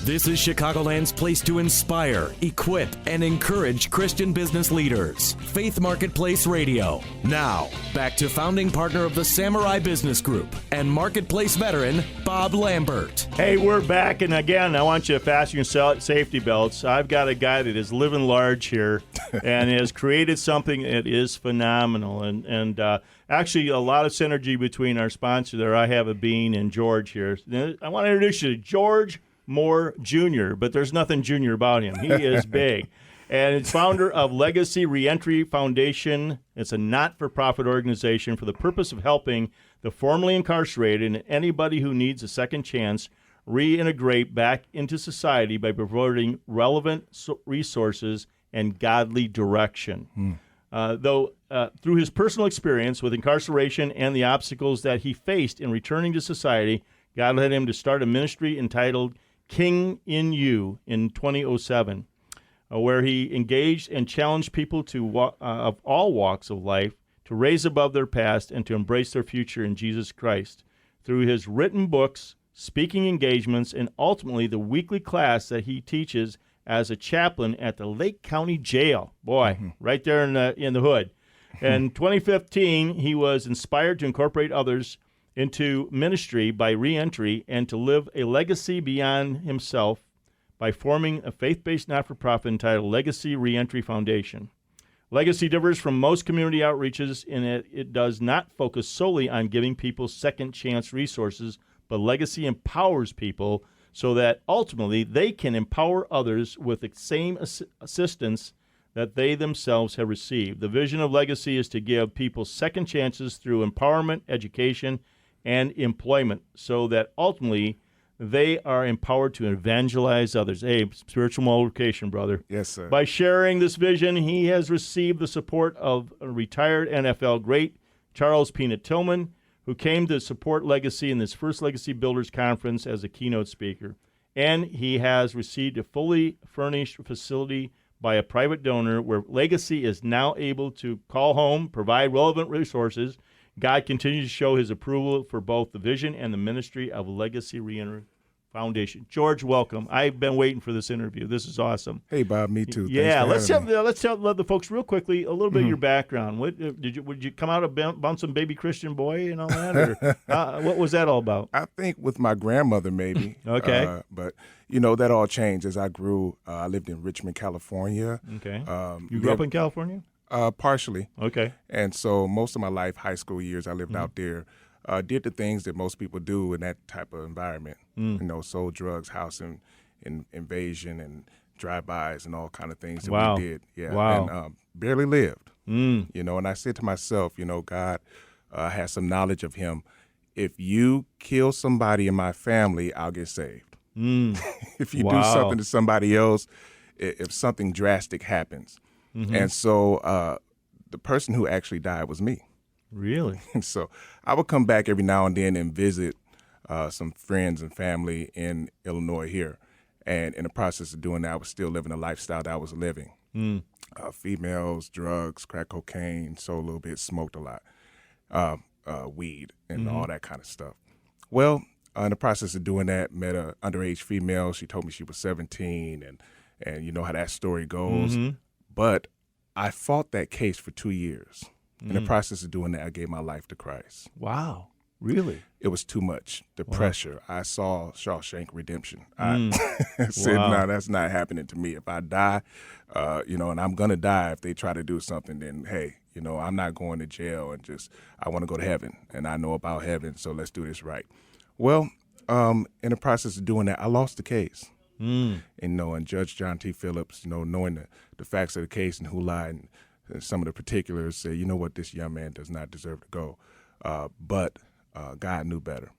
This is Chicagoland's place to inspire, equip, and encourage Christian business leaders. Faith Marketplace Radio. Now, back to founding partner of the Samurai Business Group and Marketplace veteran, Bob Lambert. Hey, we're back, and again, I want you to fasten your safety belts. I've got a guy that is living large here and has created something that is phenomenal. And actually, a lot of synergy between our sponsor there. I have a Bean and George here. I want to introduce you to George Moore Jr., but there's nothing junior about him. He is big. And it's founder of Legacy Reentry Foundation. It's a not-for-profit organization for the purpose of helping the formerly incarcerated and anybody who needs a second chance reintegrate back into society by providing relevant resources and godly direction. Though through his personal experience with incarceration and the obstacles that he faced in returning to society, God led him to start a ministry entitled King in You in 2007, where he engaged and challenged people of all walks of life to raise above their past and to embrace their future in Jesus Christ. Through his written books, speaking engagements, and ultimately the weekly class that he teaches as a chaplain at the Lake County Jail. Boy, right there in the hood. In 2015, he was inspired to incorporate others into ministry by reentry and to live a legacy beyond himself by forming a faith-based not-for-profit entitled Legacy Reentry Foundation. Legacy differs from most community outreaches in that it does not focus solely on giving people second-chance resources, but Legacy empowers people so that ultimately they can empower others with the same assistance that they themselves have received. The vision of Legacy is to give people second chances through empowerment, education, and employment so that ultimately they are empowered to evangelize others. Hey, spiritual multiplication, brother. Yes, sir. By sharing this vision, he has received the support of a retired NFL great, Charles Peanut Tillman, who came to support Legacy in this first Legacy Builders Conference as a keynote speaker. And he has received a fully furnished facility by a private donor where Legacy is now able to call home, provide relevant resources. God continues to show his approval for both the vision and the ministry of Legacy Reentry Foundation. George, welcome. I've been waiting for this interview. This is awesome. Hey, Bob, me too. Yeah, let's tell the folks real quickly a little bit of your background. What would you come out of bouncing baby Christian boy and all that, or what was that all about? I think with my grandmother, maybe. Okay. But that all changed as I grew. I lived in Richmond, California. Okay. You grew up in California? Partially. Okay. And so most of my life, high school years, I lived out there. Did the things that most people do in that type of environment. Sold drugs, house invasion, and drive-bys and all kind of things that we did. Yeah. Wow. And barely lived. And I said to myself, God has some knowledge of him. If you kill somebody in my family, I'll get saved. If you do something to somebody else, if something drastic happens. And so the person who actually died was me. Really? And so I would come back every now and then and visit some friends and family in Illinois here. And in the process of doing that, I was still living the lifestyle that I was living. Females, drugs, crack cocaine, sold a little bit, smoked a lot, weed, and all that kind of stuff. Well, in the process of doing that, met an underage female. She told me she was 17, and you know how that story goes. But I fought that case for 2 years. In the process of doing that, I gave my life to Christ. Wow. Really? It was too much. The pressure. I saw Shawshank Redemption. I said, no, that's not happening to me. If I die, and I'm going to die if they try to do something, then, hey, I'm not going to jail and I want to go to heaven. And I know about heaven, so let's do this right. Well, in the process of doing that, I lost the case. And Judge John T. Phillips, knowing the facts of the case and who lied and some of the particulars, said, you know what, this young man does not deserve to go. But God knew better.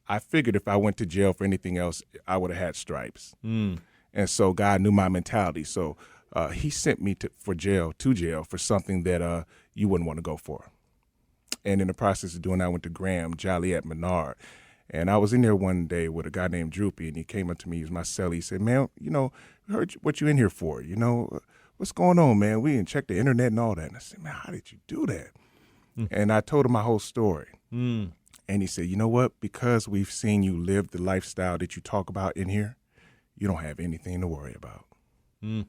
I figured if I went to jail for anything else, I would have had stripes. And so God knew my mentality. So he sent me to jail for something that you wouldn't want to go for. And in the process of doing that, I went to Graham, Joliet, Menard. And I was in there one day with a guy named Droopy, and he came up to me, he was my cellie. He said, man, heard what you in here for? What's going on, man? We didn't check the internet and all that. And I said, man, how did you do that? And I told him my whole story. And he said, you know what? Because we've seen you live the lifestyle that you talk about in here, you don't have anything to worry about. Mm.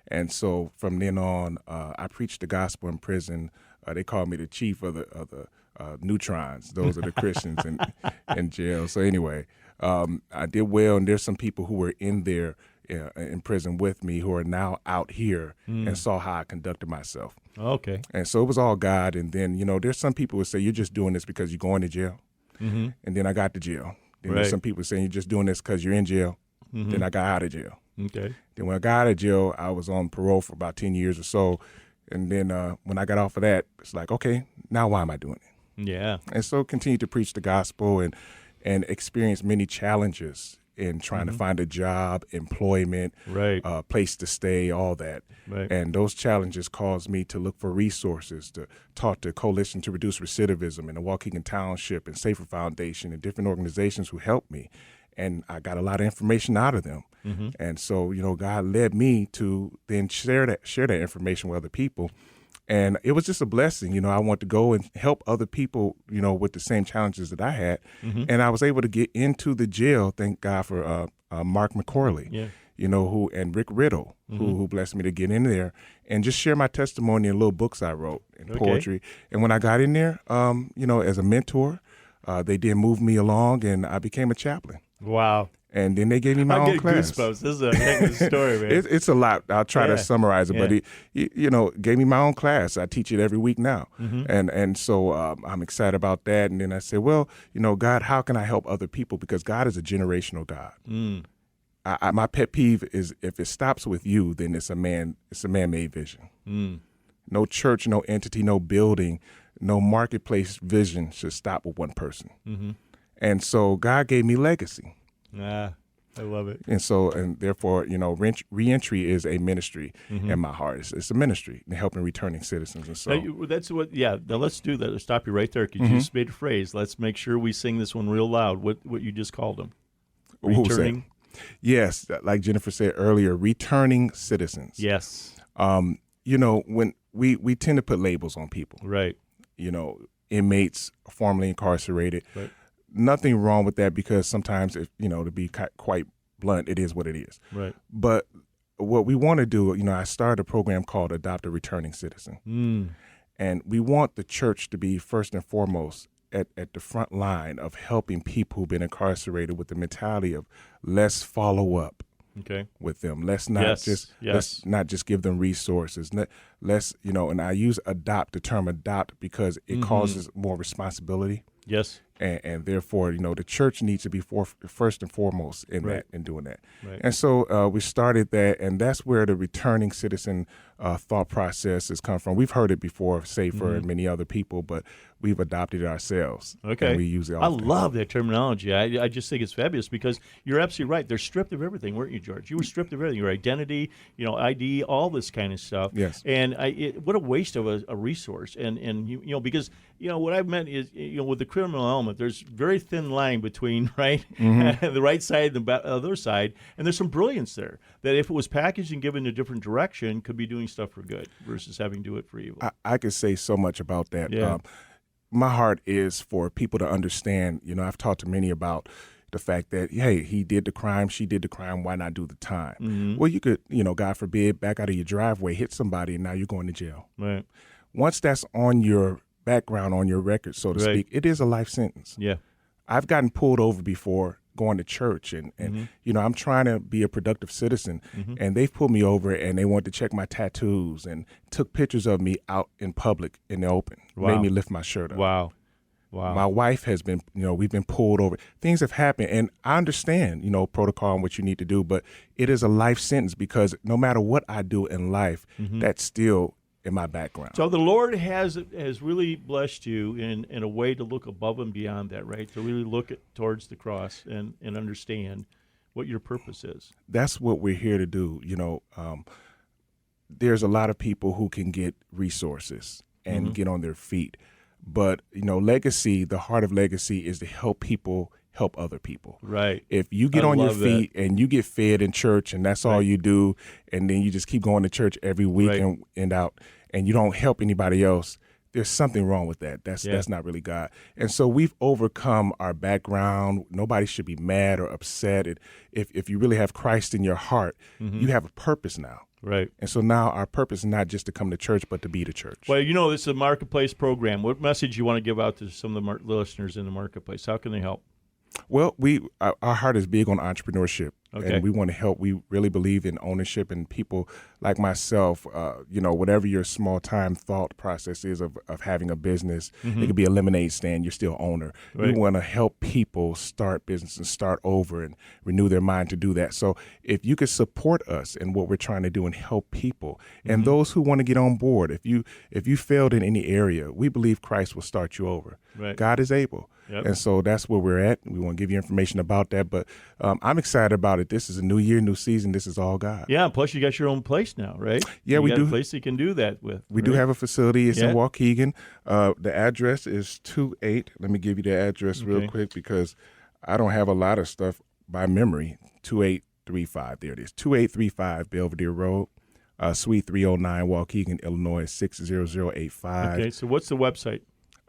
And so from then on, I preached the gospel in prison. They called me the chief of the neutrons. Those are the Christians in jail. So anyway, I did well, and there's some people who were in there in prison with me who are now out here and saw how I conducted myself. Okay. And so it was all God. And then, there's some people who say, you're just doing this because you're going to jail. Mm-hmm. And then I got to jail. Then Right. there's some people saying, you're just doing this because you're in jail. Mm-hmm. Then I got out of jail. Okay. Then when I got out of jail, I was on parole for about 10 years or so. And then when I got off of that, it's like, okay, now why am I doing it? Yeah. And so continue to preach the gospel and experience many challenges in trying to find a job, employment, Right. place to stay, all that. Right. And those challenges caused me to look for resources, to talk to Coalition to Reduce Recidivism and the Waukegan Township and Safer Foundation and different organizations who helped me. And I got a lot of information out of them. Mm-hmm. And so, God led me to then share that information with other people. And it was just a blessing. I want to go and help other people, with the same challenges that I had. Mm-hmm. And I was able to get into the jail. Thank God for Mark McCorley, Yeah. and Rick Riddle, who blessed me to get in there and just share my testimony in little books I wrote and Okay. poetry. And when I got in there, as a mentor, they did move me along, and I became a chaplain. Wow. And then they gave me my I'm own getting class. goosebumps. This is a heck of a story, man. It's a lot. I'll try Yeah. to summarize it, Yeah. but he gave me my own class. I teach it every week now, Mm-hmm. and so I'm excited about that. And then I said, well, God, how can I help other people? Because God is a generational God. Mm. My pet peeve is if it stops with you, then it's a man-made vision. Mm. No church, no entity, no building, no marketplace vision should stop with one person. Mm-hmm. And so God gave me legacy. Ah, I love it. And so, and therefore, Reentry is a ministry in my heart. It's a ministry in helping returning citizens. And so, That's what. Yeah. Now let's do that. Let's stop you right there because you just made a phrase. Let's make sure we sing this one real loud. What you just called them? Who was that? Returning. Yes, like Jennifer said earlier, returning citizens. Yes. When we tend to put labels on people, Right. Inmates formerly incarcerated. Right. Nothing wrong with that because sometimes, to be quite blunt, it is what it is. Right. But what we want to do, I started a program called Adopt a Returning Citizen. Mm. And we want the church to be first and foremost at the front line of helping people who've been incarcerated with the mentality of let's follow up Okay. with them. Let's not let's not just give them resources. Let's, and I use the term adopt because it causes more responsibility. Yes. And therefore, the church needs to be first and foremost in Right. that and doing that. Right. And so we started that, and that's where the returning citizen thought process has come from. We've heard it before, Safer and many other people, but we've adopted it ourselves. Okay. And we use it I often. love that terminology. I just think it's fabulous because you're absolutely right. They're stripped of everything, weren't you, George? You were stripped of everything, your identity, ID, all this kind of stuff. Yes. And what a waste of a resource. And because what I've meant is, with the criminal element, there's very thin line between the right side and the other side, and there's some brilliance there that if it was packaged and given a different direction, could be doing stuff for good versus having to do it for evil. I could say so much about that. Yeah. My heart is for people to understand. I've talked to many about the fact that, hey, he did the crime, she did the crime, why not do the time? Mm-hmm. Well, you could, God forbid, back out of your driveway, hit somebody, and now you're going to jail. Right. Once that's on your background, on your record, so to Right. speak, it is a life sentence. Yeah. I've gotten pulled over before going to church, and I'm trying to be a productive citizen, and they've pulled me over, and they wanted to check my tattoos and took pictures of me out in public in the open, Wow. made me lift my shirt up. Wow. My wife has been, we've been pulled over. Things have happened, and I understand, protocol and what you need to do, but it is a life sentence because no matter what I do in life, that's still in my background. So the Lord has really blessed you in a way to look above and beyond that, right? To really look towards the cross and understand what your purpose is. That's what we're here to do. There's a lot of people who can get resources and get on their feet. But, legacy, the heart of legacy is to help people help other people. Right. If you get on your feet and you get fed in church and that's all you do, and then you just keep going to church every week and out, and you don't help anybody else, there's something wrong with that. That's not really God. And so we've overcome our background. Nobody should be mad or upset. If you really have Christ in your heart, you have a purpose now. Right. And so now our purpose is not just to come to church, but to be the church. Well, this is a marketplace program. What message you want to give out to some of the listeners in the marketplace? How can they help? Well, our heart is big on entrepreneurship, and we want to help. We really believe in ownership, and people like myself, whatever your small time thought process is of having a business, it could be a lemonade stand, you're still owner. Right. We want to help people start business and start over and renew their mind to do that. So if you could support us in what we're trying to do and help people, and those who want to get on board, if you failed in any area, we believe Christ will start you over. Right. God is able. Yep. And so that's where we're at. We want to give you information about that. But I'm excited about it. This is a new year, new season. This is all God. Yeah, plus you got your own place now, right? Yeah, we do. got a place you can do that with. We do have a facility. It's in Waukegan. The address is 28. Let me give you the address real quick because I don't have a lot of stuff by memory. 2835. There it is. 2835 Belvedere Road, Suite 309, Waukegan, Illinois, 60085. Okay, so what's the website?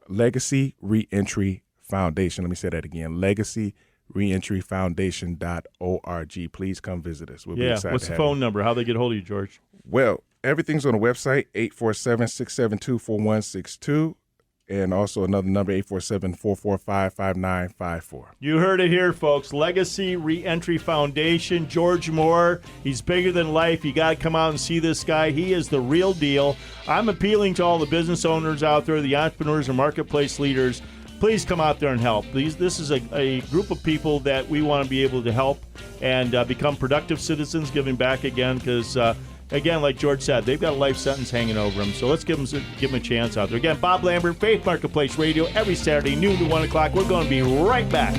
Legacy Reentry Foundation. Let me say that again. Legacy Reentry Foundation.org. Please come visit us. We'll be excited. What's the phone number? How they get a hold of you, George? Well, everything's on the website, 847-672-4162. And also another number, 847-445-5954. You heard it here, folks. Legacy Reentry Foundation. George Moore, he's bigger than life. You got to come out and see this guy. He is the real deal. I'm appealing to all the business owners out there, the entrepreneurs and marketplace leaders. Please come out there and help. This is a group of people that we want to be able to help and become productive citizens, giving back again because, again, like George said, they've got a life sentence hanging over them. So let's give them a chance out there. Again, Bob Lambert, Faith Marketplace Radio, every Saturday, noon to 1 o'clock. We're going to be right back.